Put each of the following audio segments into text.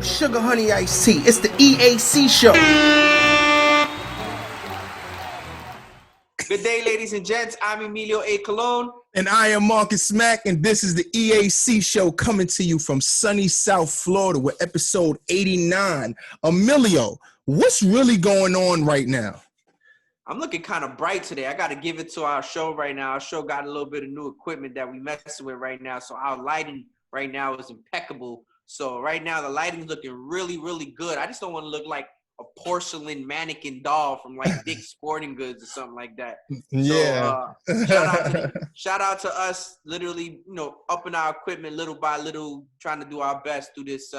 Sugar Honey Iced Tea. It's the EAC Show. Good day, ladies and gents. I'm Emilio A. Colon. And I am Marcus Smack, and this is the EAC Show coming to you from sunny South Florida with episode 89. Emilio, what's really going on right now? I'm looking kind of bright today. I got to give it to our show right now. Our show got a little bit of new equipment that we messing with right now, so our lighting right now is impeccable. So right now the lighting's looking really, really good. I just don't want to look like a porcelain mannequin doll from like Dick's Sporting Goods or something like that. Yeah. So, shout out to us, literally, upping our equipment little by little, trying to do our best through this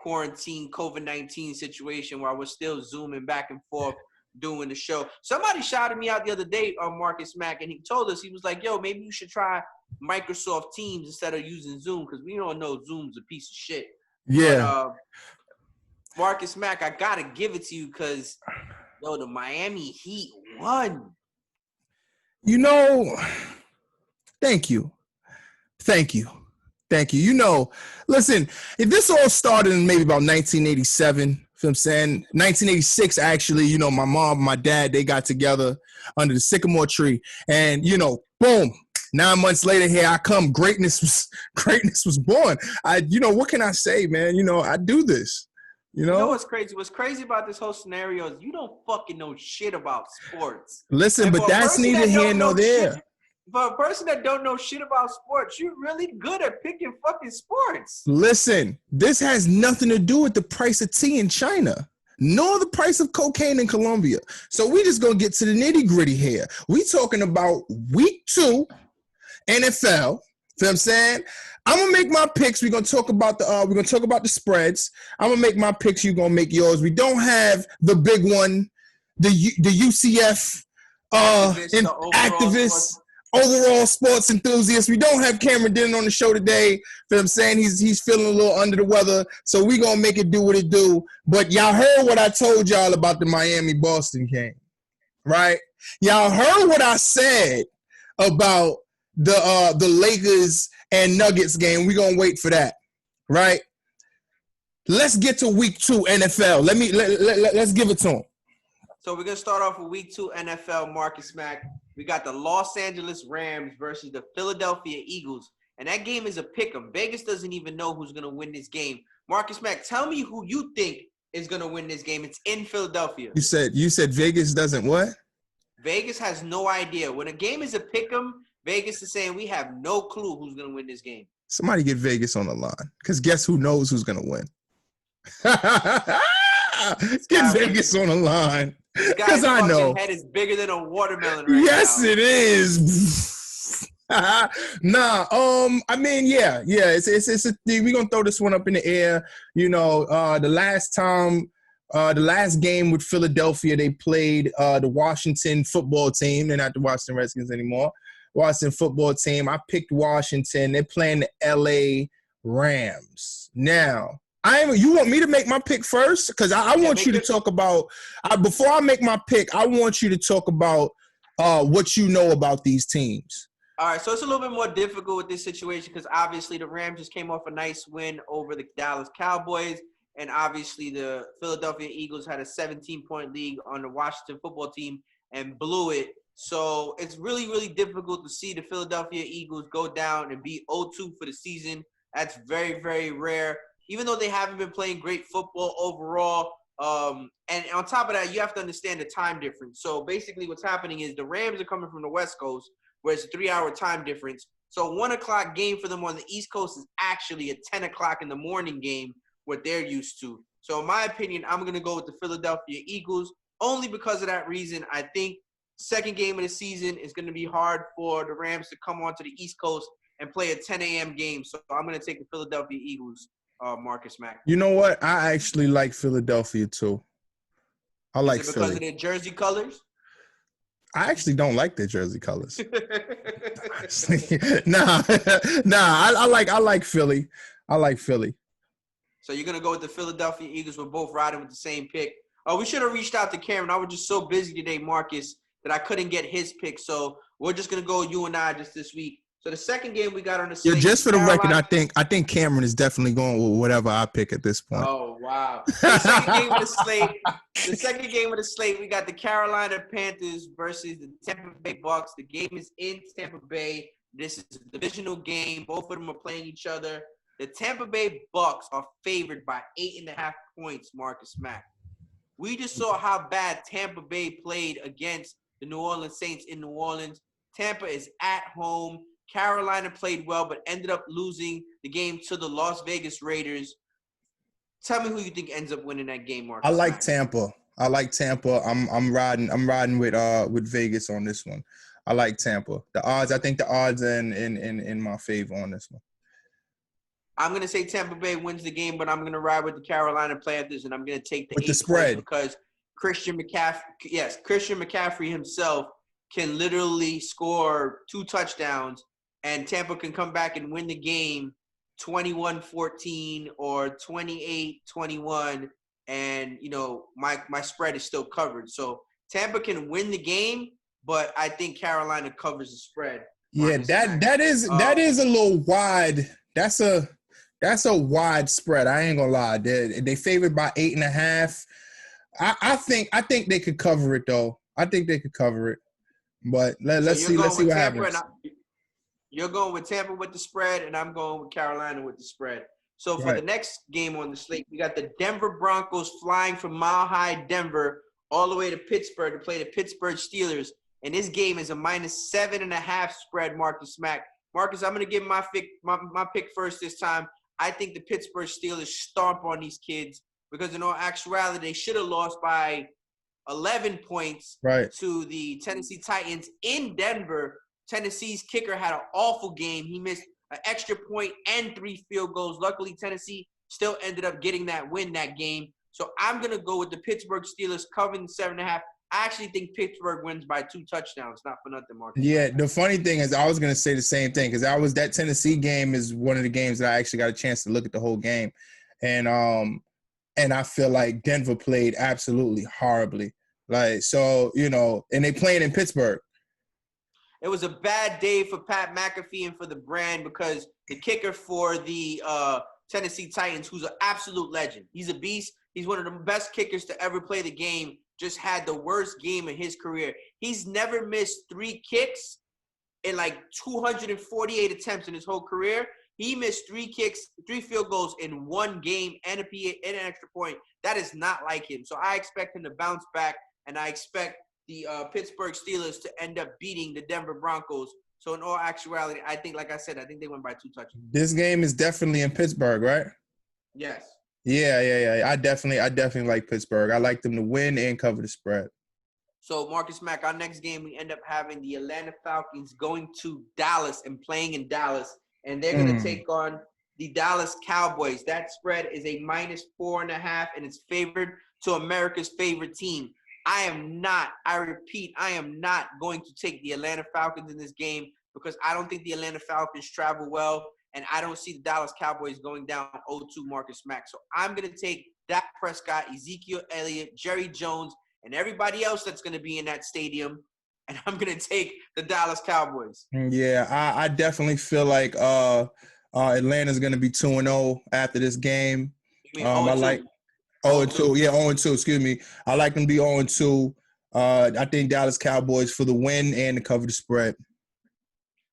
quarantine COVID-19 situation while we're still zooming back and forth doing the show. Somebody shouted me out the other day on Marcus Mack, and he told us, he was like, yo, maybe you should try Microsoft Teams instead of using Zoom, because we don't know Zoom's a piece of shit. Yeah. But, Marcus Mack, I gotta give it to you because, the Miami Heat won. Thank you. Listen, if this all started in maybe about 1987, you know what I'm saying? 1986, actually, my mom, my dad, they got together under the sycamore tree, and, boom. 9 months later, here I come. Greatness was born. What can I say, man? I do this. You know what's crazy? What's crazy about this whole scenario is you don't fucking know shit about sports. Listen, but that's neither here nor there. For a person that don't know shit about sports, you're really good at picking fucking sports. Listen, this has nothing to do with the price of tea in China, nor the price of cocaine in Colombia. So we just gonna get to the nitty gritty here. We talking about week 2, NFL. You know what I'm saying? I'm gonna make my picks. We're gonna talk about the spreads. I'm gonna make my picks. You're gonna make yours. We don't have the big one, the UCF activists, overall sports enthusiasts. We don't have Cameron Denton on the show today. You know what I'm saying? He's feeling a little under the weather, so we gonna make it do what it do. But y'all heard what I told y'all about the Miami-Boston game, right? Y'all heard what I said about the Lakers and Nuggets game. We're gonna wait for that, right? Let's get to week 2 NFL. Let's give it to them. So we're gonna start off with week 2 NFL. Marcus Mack. We got the Los Angeles Rams versus the Philadelphia Eagles, and that game is a pick'em. Vegas doesn't even know who's gonna win this game. Marcus Mack, tell me who you think is gonna win this game. It's in Philadelphia. You said Vegas doesn't what? Vegas has no idea. When a game is a pick'em, Vegas is saying we have no clue who's going to win this game. Somebody get Vegas on the line, because guess who knows who's going to win? Get Vegas on the line, because I know. Head is bigger than a watermelon right yes, now. It is. Nah, I mean, yeah. It's we're gonna throw this one up in the air. The last game with Philadelphia, they played the Washington football team. They're not the Washington Redskins anymore. Washington football team. I picked Washington. They're playing the LA Rams. Now, you want me to make my pick first? Because I want you to talk about before I make my pick, I want you to talk about what you know about these teams. All right, so it's a little bit more difficult with this situation because obviously the Rams just came off a nice win over the Dallas Cowboys, and obviously the Philadelphia Eagles had a 17-point lead on the Washington football team and blew it. So it's really, really difficult to see the Philadelphia Eagles go down and be 0-2 for the season. That's very, very rare, even though they haven't been playing great football overall. And on top of that, you have to understand the time difference. So basically what's happening is the Rams are coming from the West Coast, where it's a 3-hour time difference. So 1 o'clock game for them on the East Coast is actually a 10 o'clock in the morning game, what they're used to. So in my opinion, I'm going to go with the Philadelphia Eagles only because of that reason. I think second game of the season is going to be hard for the Rams to come onto the East Coast and play a 10 a.m. game. So I'm going to take the Philadelphia Eagles, Marcus Mack. You know what? I actually like Philadelphia too. I like Philly. Because of their jersey colors? I actually don't like their jersey colors. Nah. I like Philly. I like Philly. So you're gonna go with the Philadelphia Eagles. We're both riding with the same pick. We should have reached out to Cameron. I was just so busy today, Marcus, that I couldn't get his pick. So we're just gonna go you and I just this week. So the second game we got on the Yeah, slate. just for the record, Carolina. I think Cameron is definitely going with whatever I pick at this point. Oh wow! So the second game of the slate. The second game of the slate, we got the Carolina Panthers versus the Tampa Bay Bucks. The game is in Tampa Bay. This is a divisional game. Both of them are playing each other. The Tampa Bay Bucks are favored by 8.5 points, Marcus Mack. We just saw how bad Tampa Bay played against the New Orleans Saints in New Orleans. Tampa is at home. Carolina played well, but ended up losing the game to the Las Vegas Raiders. Tell me who you think ends up winning that game, Marcus. I like Tampa. I'm riding with Vegas on this one. I like Tampa. I think the odds are in my favor on this one. I'm gonna say Tampa Bay wins the game, but I'm gonna ride with the Carolina Panthers, and I'm gonna take the 8 the spread because Christian McCaffrey himself can literally score 2 touchdowns, and Tampa can come back and win the game 21-14 or 28-21, and my spread is still covered. So Tampa can win the game, but I think Carolina covers the spread. Yeah, that is a little wide. That's a wide spread. I ain't gonna lie. They favored by 8.5. I think they could cover it though. I think they could cover it. But let's see what happens. You're going with Tampa with the spread, and I'm going with Carolina with the spread. So for the next game on the slate, we got the Denver Broncos flying from Mile High Denver all the way to Pittsburgh to play the Pittsburgh Steelers. And this game is a -7.5 spread, Marcus Mack. Marcus, I'm going to give my pick first this time. I think the Pittsburgh Steelers stomp on these kids because in all actuality, they should have lost by 11 points to the Tennessee Titans in Denver. Tennessee's kicker had an awful game. He missed an extra point and 3 field goals. Luckily, Tennessee still ended up getting that win that game. So I'm going to go with the Pittsburgh Steelers covering the 7.5. I actually think Pittsburgh wins by 2 touchdowns. Not for nothing, Marcus. Yeah, the funny thing is I was going to say the same thing because that Tennessee game is one of the games that I actually got a chance to look at the whole game. And I feel like Denver played absolutely horribly. And they playing in Pittsburgh. It was a bad day for Pat McAfee and for the brand because the kicker for the Tennessee Titans, who's an absolute legend. He's a beast. He's one of the best kickers to ever play the game. Just had the worst game of his career. He's never missed 3 kicks in like 248 attempts in his whole career. He missed 3 kicks, 3 field goals in 1 game and an extra point. That is not like him. So I expect him to bounce back, and I expect the Pittsburgh Steelers to end up beating the Denver Broncos. So in all actuality, I think, like I said, I think they win by 2 touchdowns. This game is definitely in Pittsburgh, right? Yes. Yeah. I definitely like Pittsburgh. I like them to win and cover the spread. So, Marcus Mack, our next game, we end up having the Atlanta Falcons going to Dallas and playing in Dallas. And they're going to take on the Dallas Cowboys. That spread is a -4.5, and it's favored to America's favorite team. I repeat, I am not going to take the Atlanta Falcons in this game because I don't think the Atlanta Falcons travel well. And I don't see the Dallas Cowboys going down 0-2, Marcus Mack. So I'm going to take Dak Prescott, Ezekiel Elliott, Jerry Jones, and everybody else that's going to be in that stadium. And I'm going to take the Dallas Cowboys. Yeah, I definitely feel like Atlanta's going to be 2-0 after this game. I like 0-2. Yeah, 0-2, excuse me. I like them to be 0-2. I think Dallas Cowboys for the win and to cover the spread.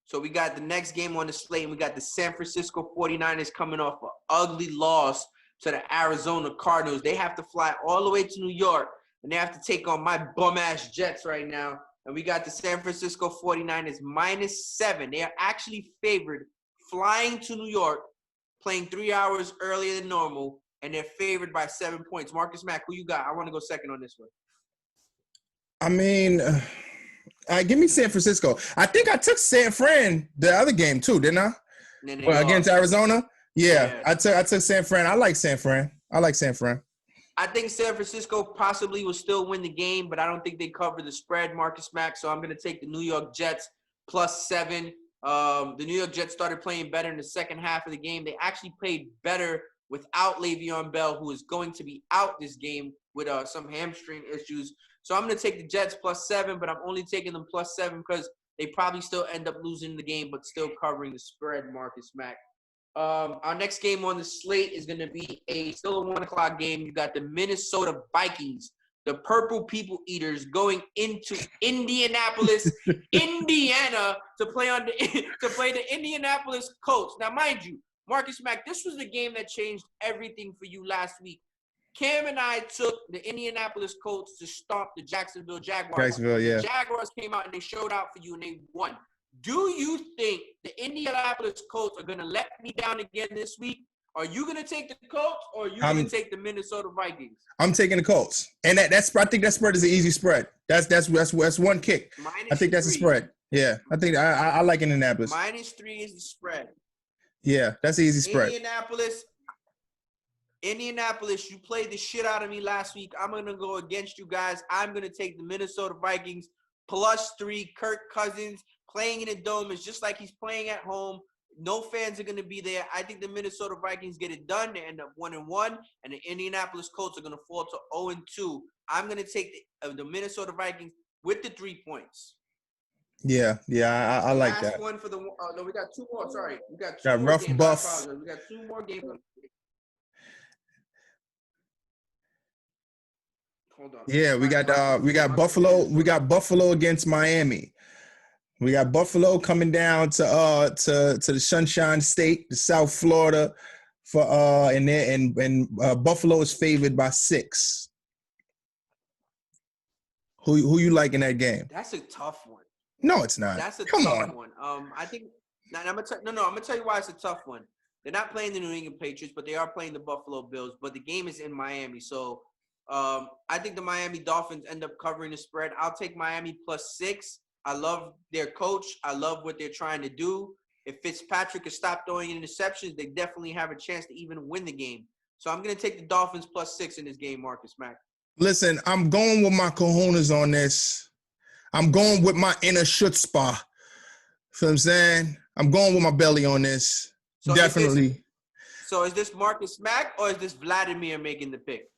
So we got the next game on the slate, and we got the San Francisco 49ers coming off an ugly loss to the Arizona Cardinals. They have to fly all the way to New York, and they have to take on my bum-ass Jets right now. And we got the San Francisco 49ers -7. They are actually favored flying to New York, playing 3 hours earlier than normal, and they're favored by 7 points. Marcus Mack, who you got? I want to go second on this one. I mean, give me San Francisco. I think I took San Fran the other game too, didn't I? Against Arizona? Yeah, I took San Fran. I like San Fran. I think San Francisco possibly will still win the game, but I don't think they cover the spread, Marcus Mack. So I'm going to take the New York Jets +7. The New York Jets started playing better in the second half of the game. They actually played better without Le'Veon Bell, who is going to be out this game with some hamstring issues. So I'm going to take the Jets +7, but I'm only taking them +7 because they probably still end up losing the game, but still covering the spread, Marcus Mack. Our next game on the slate is going to be still a 1 o'clock game. You got the Minnesota Vikings, the Purple People Eaters, going into Indianapolis, Indiana, to play the Indianapolis Colts. Now, mind you, Marcus Mack, this was the game that changed everything for you last week. Cam and I took the Indianapolis Colts to stomp the Jacksonville Jaguars. Jacksonville, yeah. The Jaguars came out and they showed out for you and they won. Do you think the Indianapolis Colts are going to let me down again this week? Are you going to take the Colts or are you going to take the Minnesota Vikings? I'm taking the Colts. And I think that spread is an easy spread. That's one kick. I think that's a spread. Yeah. I think I like Indianapolis. -3 is the spread. Yeah, that's an easy spread. Indianapolis, you played the shit out of me last week. I'm going to go against you guys. I'm going to take the Minnesota Vikings +3. Kirk Cousins playing in a dome is just like he's playing at home. No fans are going to be there. I think the Minnesota Vikings get it done. They end up 1-1, and the Indianapolis Colts are going to fall to 0-2. I'm going to take the Minnesota Vikings with the 3 points. Yeah, I like that. Last one for the no, we got 2 more. Sorry, we got 2 got more rough games. buff. We got 2 more games. Hold on. Yeah, we got Buffalo. We got Buffalo against Miami. We got Buffalo coming down to the Sunshine State, the South Florida, for and Buffalo is favored by 6. Who you like in that game? That's a tough one. No, it's not. That's a Come tough on. one. I think. I'm gonna tell you why it's a tough one. They're not playing the New England Patriots, but they are playing the Buffalo Bills. But the game is in Miami, so I think the Miami Dolphins end up covering the spread. I'll take Miami +6. I love their coach. I love what they're trying to do. If Fitzpatrick can stop throwing interceptions, they definitely have a chance to even win the game. So I'm going to take the Dolphins +6 in this game, Marcus Mack. Listen, I'm going with my cojones on this. I'm going with my inner chutzpah. Feel what I'm saying? I'm going with my belly on this. So definitely. Is this Marcus Mack or is this Vladimir making the pick?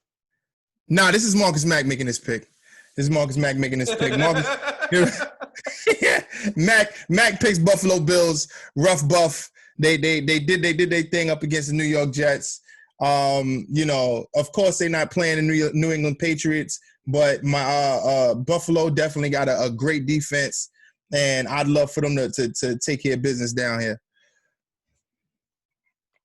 Nah, this is Marcus Mack making this pick. Marcus, yeah, Mac picks Buffalo Bills, rough buff. They did their thing up against the New York Jets. Of course they're not playing the New England Patriots, but my Buffalo definitely got a great defense, and I'd love for them to take care of business down here.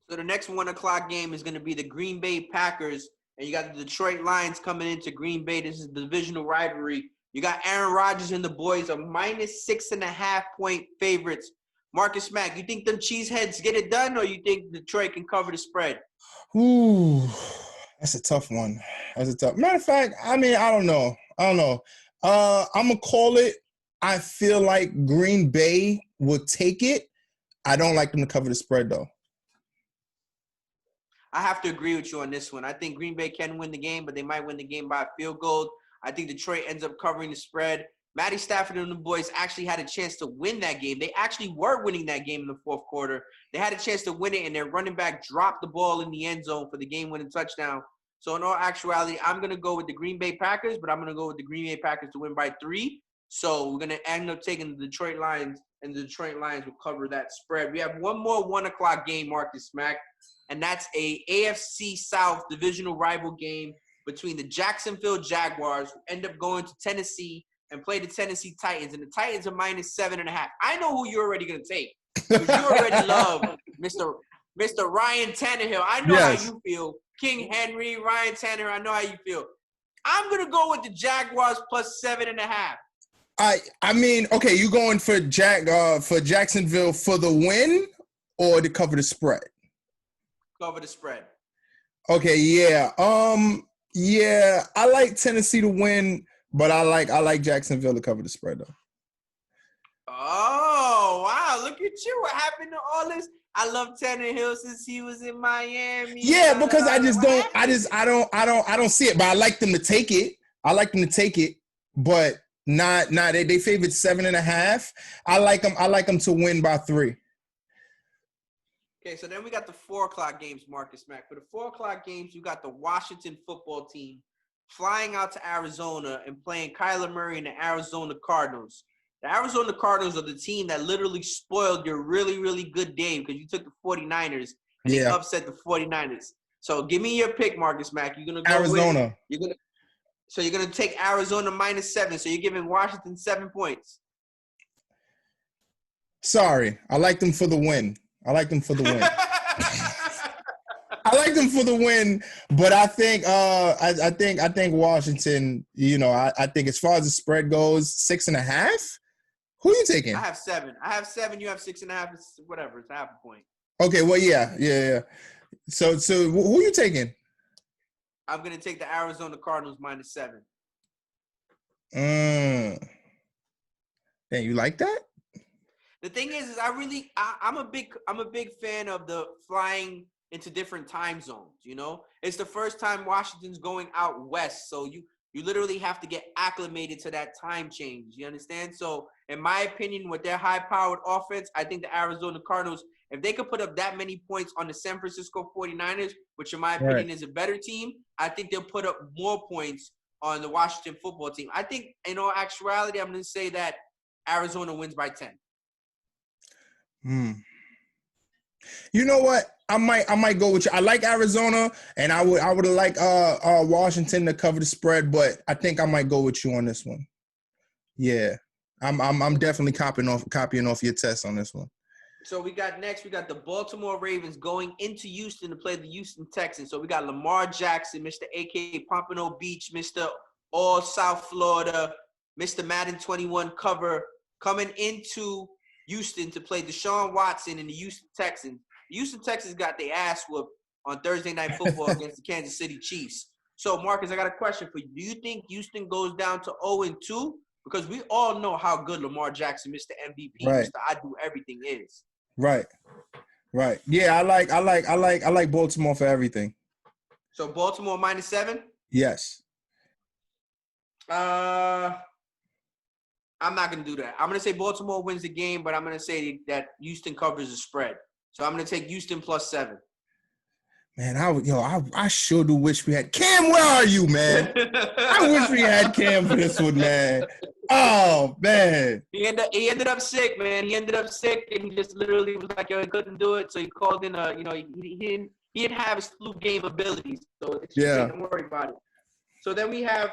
So the next 1 o'clock game is going to be the Green Bay Packers, and you got the Detroit Lions coming into Green Bay. This is the divisional rivalry. You got Aaron Rodgers and the boys are -6.5 point favorites. Marcus Mack, you think them cheeseheads get it done, or you think Detroit can cover the spread? Ooh, that's a tough one. Matter of fact, I mean, I don't know. I'm gonna call it. I feel like Green Bay will take it. I don't like them to cover the spread though. I have to agree with you on this one. I think Green Bay can win the game, but they might win the game by a field goal. I think Detroit ends up covering the spread. Matty Stafford and the boys actually had a chance to win that game. They actually were winning that game in the fourth quarter. They had a chance to win it, and their running back dropped the ball in the end zone for the game-winning touchdown. So in all actuality, I'm going to go with the Green Bay Packers, but I'm going to go with the Green Bay Packers to win by 3. So we're going to end up taking the Detroit Lions, and the Detroit Lions will cover that spread. We have one more 1 o'clock game, Marcus Mack, and that's a AFC South divisional rival game between the Jacksonville Jaguars, who end up going to Tennessee and play the Tennessee Titans. And the Titans are -7.5. I know who you're already going to take, because you already love Mr. Ryan Tannehill. I know how you feel. King Henry, Ryan Tannehill, I know how you feel. I'm going to go with the Jaguars +7.5. I mean, okay, you going for Jacksonville for the win or to cover the spread? Cover the spread. Okay, yeah. Yeah, I like Tennessee to win, but I like Jacksonville to cover the spread though. Oh, wow, look at you. What happened to all this? I love Tannehill since he was in Miami. Yeah, because I don't see it, but I like them to take it. But not they favored 7.5. I like them to win by 3. Okay, so then we got the 4 o'clock games, Marcus Mack. For the 4 o'clock games, you got the Washington football team flying out to Arizona and playing Kyler Murray and the Arizona Cardinals. The Arizona Cardinals are the team that literally spoiled your really, really good day because you took the 49ers and they upset the 49ers. So give me your pick, Marcus Mack. You're going to go Arizona. You're going to take Arizona -7. So you're giving Washington 7 points. Sorry. I like them for the win. I like them for the win, but I think I think Washington, I think as far as the spread goes, 6.5. Who are you taking? I have 7. You have 6.5. It's whatever. It's half a point. Okay, well, yeah. So who are you taking? I'm going to take the Arizona Cardinals -7. Damn, you like that? The thing is I'm a big fan of the flying into different time zones. It's the first time Washington's going out west, so you literally have to get acclimated to that time change. You understand? So, in my opinion, with their high-powered offense, I think the Arizona Cardinals, if they could put up that many points on the San Francisco 49ers, which in my opinion is a better team, I think they'll put up more points on the Washington football team. I think, in all actuality, I'm going to say that Arizona wins by 10. You know what? I might go with you. I like Arizona, and I would like Washington to cover the spread, but I think I might go with you on this one. Yeah, I'm definitely copying off your test on this one. So we got the Baltimore Ravens going into Houston to play the Houston Texans. So we got Lamar Jackson, Mr. AKA Pompano Beach, Mr. All South Florida, Mr. Madden 21 cover, coming into Houston to play Deshaun Watson and the Houston Texans. The Houston Texans got their ass whooped on Thursday Night Football against the Kansas City Chiefs. So, Marcus, I got a question for you. Do you think Houston goes down to 0-2? Because we all know how good Lamar Jackson, Mr. MVP, Mr. I do everything is. Right. Yeah, I like Baltimore for everything. So Baltimore -7? Yes. I'm not going to do that. I'm going to say Baltimore wins the game, but I'm going to say that Houston covers the spread. So I'm going to take Houston +7. Man, I sure do wish we had Cam. Where are you, man? I wish we had Cam for this one, man. Oh, man. He ended up sick, man. He ended up sick, and he just literally was like, he couldn't do it. So he called in. He didn't have his flu game abilities. So don't worry about it. So then we have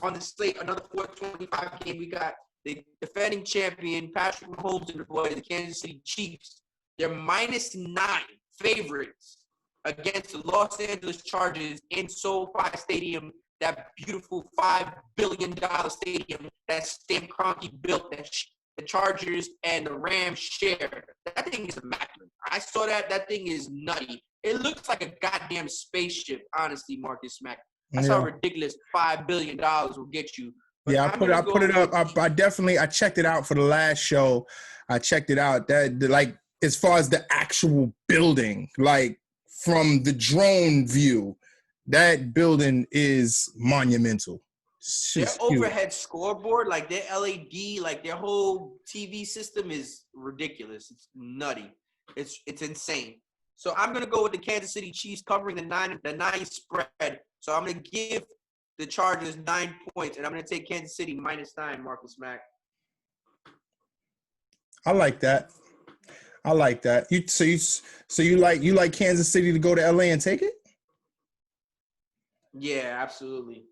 on the slate another 425 game. We got the defending champion Patrick Mahomes and the boys, the Kansas City Chiefs. They're -9 favorites against the Los Angeles Chargers in SoFi Stadium, that beautiful $5 billion stadium that Stan Kroenke built, that the Chargers and the Rams share. That thing is immaculate. I saw that. That thing is nutty. It looks like a goddamn spaceship, honestly, Marcus Mack. That's how ridiculous $5 billion will get you. But yeah, I put it up. I checked it out for the last show. I checked it out. That as far as the actual building, from the drone view, that building is monumental. Their overhead scoreboard, their LED, their whole TV system is ridiculous. It's nutty. It's insane. So I'm gonna go with the Kansas City Chiefs covering the 9 spread. So I'm gonna give the Chargers 9 points, and I'm gonna take Kansas City -9, Marcus Mack. I like that. You like Kansas City to go to LA and take it? Yeah, absolutely.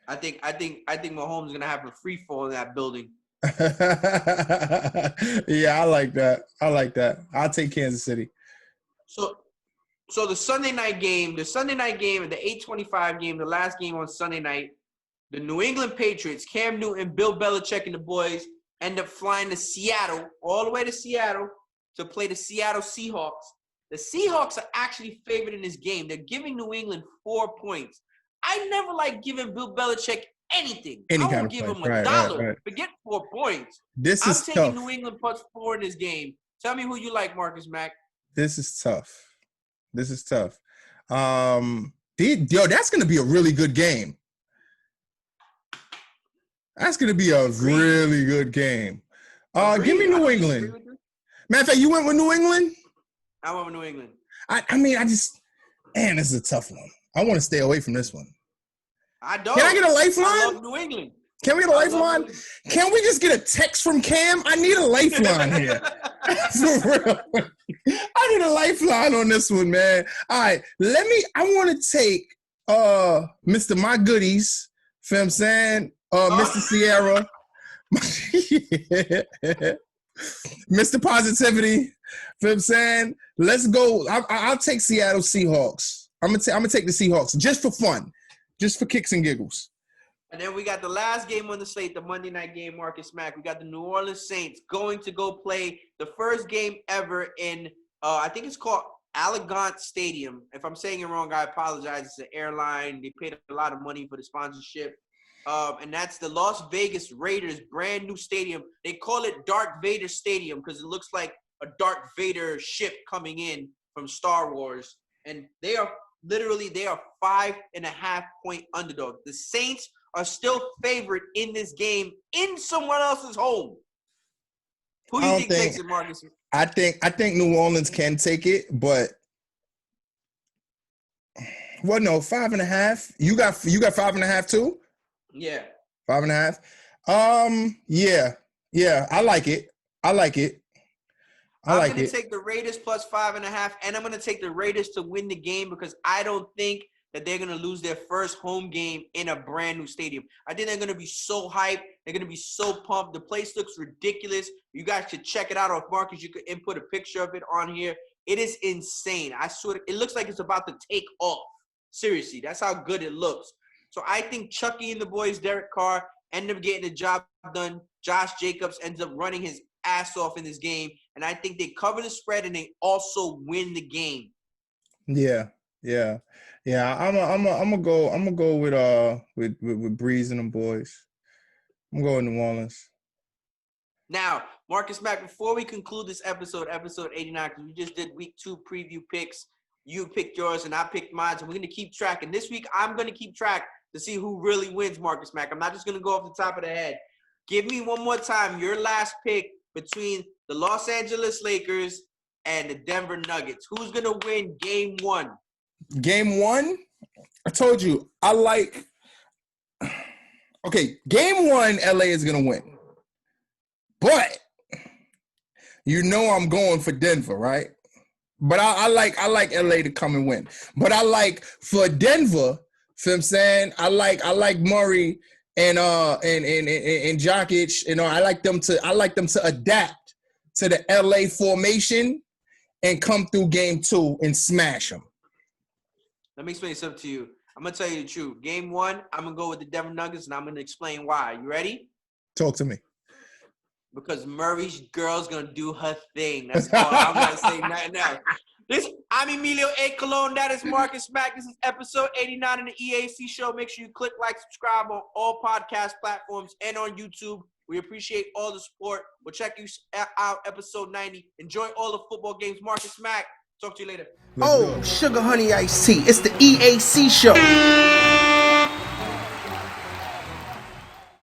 I think Mahomes is gonna have a free fall in that building. Yeah, I like that. I'll take Kansas City. So the Sunday night game, the 8:25 game, the last game on Sunday night, the New England Patriots, Cam Newton, Bill Belichick, and the boys end up flying to Seattle, all the way to Seattle, to play the Seattle Seahawks. The Seahawks are actually favored in this game. They're giving New England 4 points. I never like giving Bill Belichick anything. I won't give him $1. Right. Forget 4 points. I'm taking New England +4 in this game. Tell me who you like, Marcus Mack. This is tough. That's going to be a really good game. That's going to be a really good game. Give me New England. Matter of fact, you went with New England? I went with New England. This is a tough one. I want to stay away from this one. I don't. Can I get a lifeline? I love New England. Can we get a lifeline? Can we just get a text from Cam? I need a lifeline here. For real. I need a lifeline on this one, man. All right, I want to take Mr. My Goodies, feel what I'm saying? Mr. Sierra. Mr. Positivity, feel what I'm saying? Let's go. I'll take Seattle Seahawks. I'm gonna take the Seahawks just for fun, just for kicks and giggles. And then we got the last game on the slate, the Monday night game, Marcus Mack. We got the New Orleans Saints going to go play the first game ever in, I think it's called Allegiant Stadium. If I'm saying it wrong, I apologize. It's an airline. They paid a lot of money for the sponsorship. And that's the Las Vegas Raiders' brand new stadium. They call it Darth Vader Stadium because it looks like a Darth Vader ship coming in from Star Wars. And they are 5.5-point underdog. The Saints are still favored in this game in someone else's home. Who do you think takes it, Marcus? I think New Orleans can take it, but well, no, 5.5. You got 5.5 too? Yeah. 5.5. Yeah. I like it. I'm going to take the Raiders plus 5.5, and I'm going to take the Raiders to win the game because I don't think that they're going to lose their first home game in a brand new stadium. I think they're going to be so hyped. They're going to be so pumped. The place looks ridiculous. You guys should check it out. Or if Marcus, you could input a picture of it on here. It is insane. I swear, it looks like it's about to take off. Seriously, that's how good it looks. So I think Chucky and the boys, Derek Carr, end up getting the job done. Josh Jacobs ends up running his ass off in this game. And I think they cover the spread and they also win the game. Yeah. I'm gonna go with Breeze and them boys. I'm going New Orleans. Now, Marcus Mack, before we conclude this episode 89, because we just did week 2 preview picks. You picked yours and I picked mine, so we're gonna keep track. And this week I'm gonna keep track to see who really wins, Marcus Mack. I'm not just gonna go off the top of the head. Give me one more time your last pick between the Los Angeles Lakers and the Denver Nuggets. Who's gonna win game 1? Game 1, I told you, game 1, LA is going to win. But, I'm going for Denver, right? But I like LA to come and win. But I like, for Denver, feel what I'm saying? I like Murray and Jokic. I like them to adapt to the LA formation and come through game 2 and smash them. Let me explain something to you. I'm going to tell you the truth. Game 1, I'm going to go with the Denver Nuggets, and I'm going to explain why. You ready? Talk to me. Because Murray's girl's going to do her thing. That's all. I'm going to say nothing else. I'm Emilio A. Colon. That is Marcus Mack. This is episode 89 of the EAC Show. Make sure you click like, subscribe on all podcast platforms and on YouTube. We appreciate all the support. We'll check you out episode 90. Enjoy all the football games. Marcus Mack. Talk to you later. Oh, sugar honey iced tea. It's the EAC Show.